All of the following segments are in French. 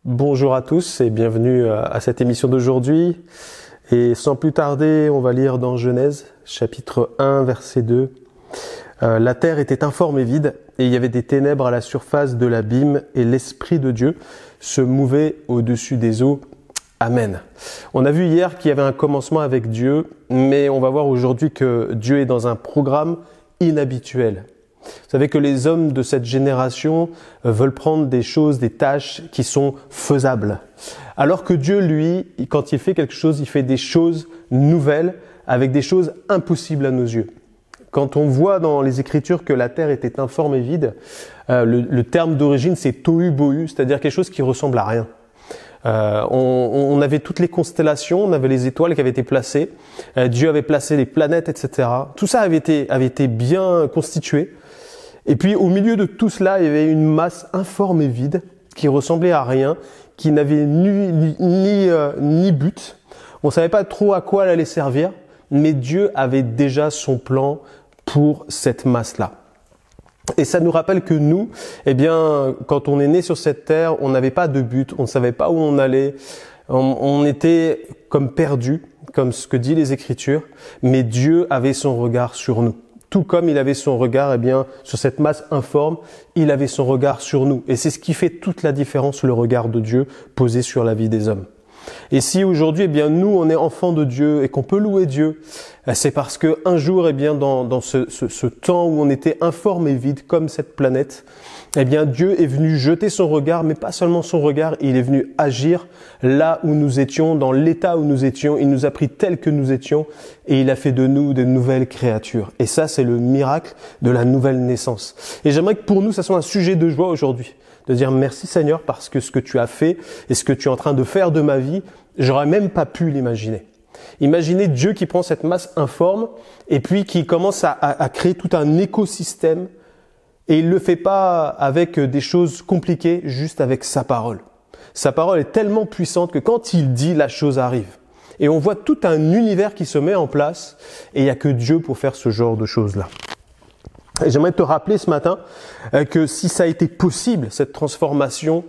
Bonjour à tous et bienvenue à cette émission d'aujourd'hui. Et sans plus tarder, on va lire dans Genèse, chapitre 1, verset 2. La terre était informe et vide, et il y avait des ténèbres à la surface de l'abîme, et l'Esprit de Dieu se mouvait au-dessus des eaux. Amen. On a vu hier qu'il y avait un commencement avec Dieu, mais on va voir aujourd'hui que Dieu est dans un programme inhabituel. Vous savez que les hommes de cette génération veulent prendre des choses, des tâches qui sont faisables. Alors que Dieu, lui, quand il fait quelque chose, il fait des choses nouvelles avec des choses impossibles à nos yeux. Quand on voit dans les Écritures que la terre était informe et vide, le terme d'origine c'est tohu bohu, c'est-à-dire quelque chose qui ressemble à rien. On avait toutes les constellations, on avait les étoiles qui avaient été placées, Dieu avait placé les planètes, etc. Tout ça avait été bien constitué. Et puis au milieu de tout cela, il y avait une masse informe et vide qui ressemblait à rien, qui n'avait ni but. On ne savait pas trop à quoi elle allait servir, mais Dieu avait déjà son plan pour cette masse-là. Et ça nous rappelle que nous, quand on est né sur cette terre, on n'avait pas de but, on ne savait pas où on allait, on était comme perdus, comme ce que dit les Écritures, mais Dieu avait son regard sur nous. Tout comme il avait son regard, sur cette masse informe, il avait son regard sur nous. Et c'est ce qui fait toute la différence, le regard de Dieu posé sur la vie des hommes. Et si aujourd'hui, nous, on est enfants de Dieu et qu'on peut louer Dieu, c'est parce que un jour, dans ce temps où on était informe et vide comme cette planète, Dieu est venu jeter son regard, mais pas seulement son regard, il est venu agir là où nous étions, dans l'état où nous étions. Il nous a pris tels que nous étions et il a fait de nous de nouvelles créatures. Et ça, c'est le miracle de la nouvelle naissance. Et j'aimerais que pour nous, ça soit un sujet de joie aujourd'hui. De dire merci Seigneur parce que ce que tu as fait et ce que tu es en train de faire de ma vie, j'aurais même pas pu l'imaginer. Imaginez Dieu qui prend cette masse informe et puis qui commence à créer tout un écosystème. Et il le fait pas avec des choses compliquées, juste avec sa parole. Sa parole est tellement puissante que quand il dit, la chose arrive. Et on voit tout un univers qui se met en place et il n'y a que Dieu pour faire ce genre de choses-là. Et j'aimerais te rappeler ce matin que si ça a été possible, cette transformation,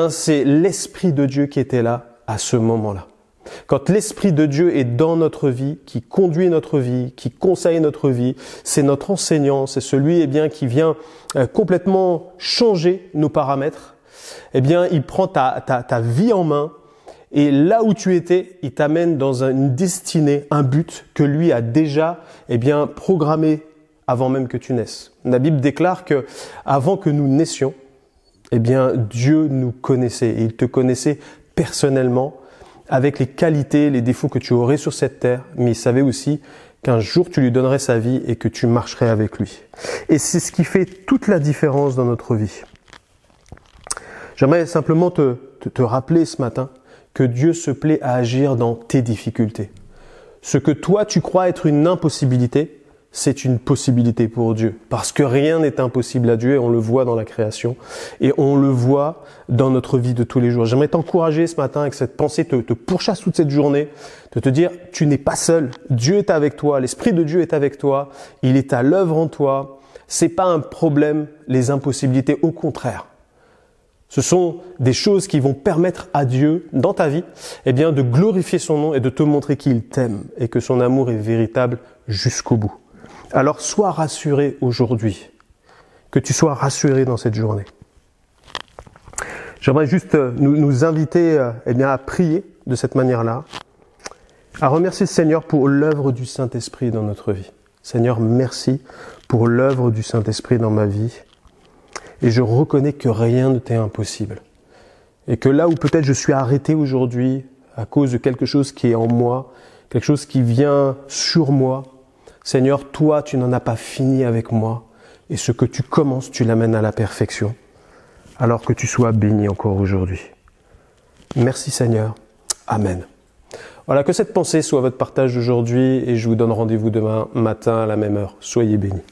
c'est l'Esprit de Dieu qui était là à ce moment-là. Quand l'Esprit de Dieu est dans notre vie, qui conduit notre vie, qui conseille notre vie, c'est notre enseignant, c'est celui qui vient complètement changer nos paramètres. Il prend ta vie en main et là où tu étais, il t'amène dans une destinée, un but que lui a déjà programmé avant même que tu naisses. La Bible déclare que avant que nous naissions, Dieu nous connaissait et il te connaissait personnellement, avec les qualités, les défauts que tu aurais sur cette terre, mais il savait aussi qu'un jour tu lui donnerais sa vie et que tu marcherais avec lui. Et c'est ce qui fait toute la différence dans notre vie. J'aimerais simplement te rappeler ce matin que Dieu se plaît à agir dans tes difficultés. Ce que toi tu crois être une impossibilité, c'est une possibilité pour Dieu. Parce que rien n'est impossible à Dieu et on le voit dans la création et on le voit dans notre vie de tous les jours. J'aimerais t'encourager ce matin avec cette pensée, te pourchasse toute cette journée, de te dire, tu n'es pas seul. Dieu est avec toi, l'Esprit de Dieu est avec toi, il est à l'œuvre en toi. C'est pas un problème, les impossibilités, au contraire. Ce sont des choses qui vont permettre à Dieu, dans ta vie, de glorifier son nom et de te montrer qu'il t'aime et que son amour est véritable jusqu'au bout. Alors sois rassuré aujourd'hui, que tu sois rassuré dans cette journée. J'aimerais juste nous inviter à prier de cette manière-là, à remercier le Seigneur pour l'œuvre du Saint-Esprit dans notre vie. Seigneur, merci pour l'œuvre du Saint-Esprit dans ma vie. Et je reconnais que rien ne t'est impossible. Et que là où peut-être je suis arrêté aujourd'hui à cause de quelque chose qui est en moi, quelque chose qui vient sur moi, Seigneur, toi, tu n'en as pas fini avec moi. Et ce que tu commences, tu l'amènes à la perfection. Alors que tu sois béni encore aujourd'hui. Merci Seigneur. Amen. Voilà, que cette pensée soit votre partage d'aujourd'hui et je vous donne rendez-vous demain matin à la même heure. Soyez bénis.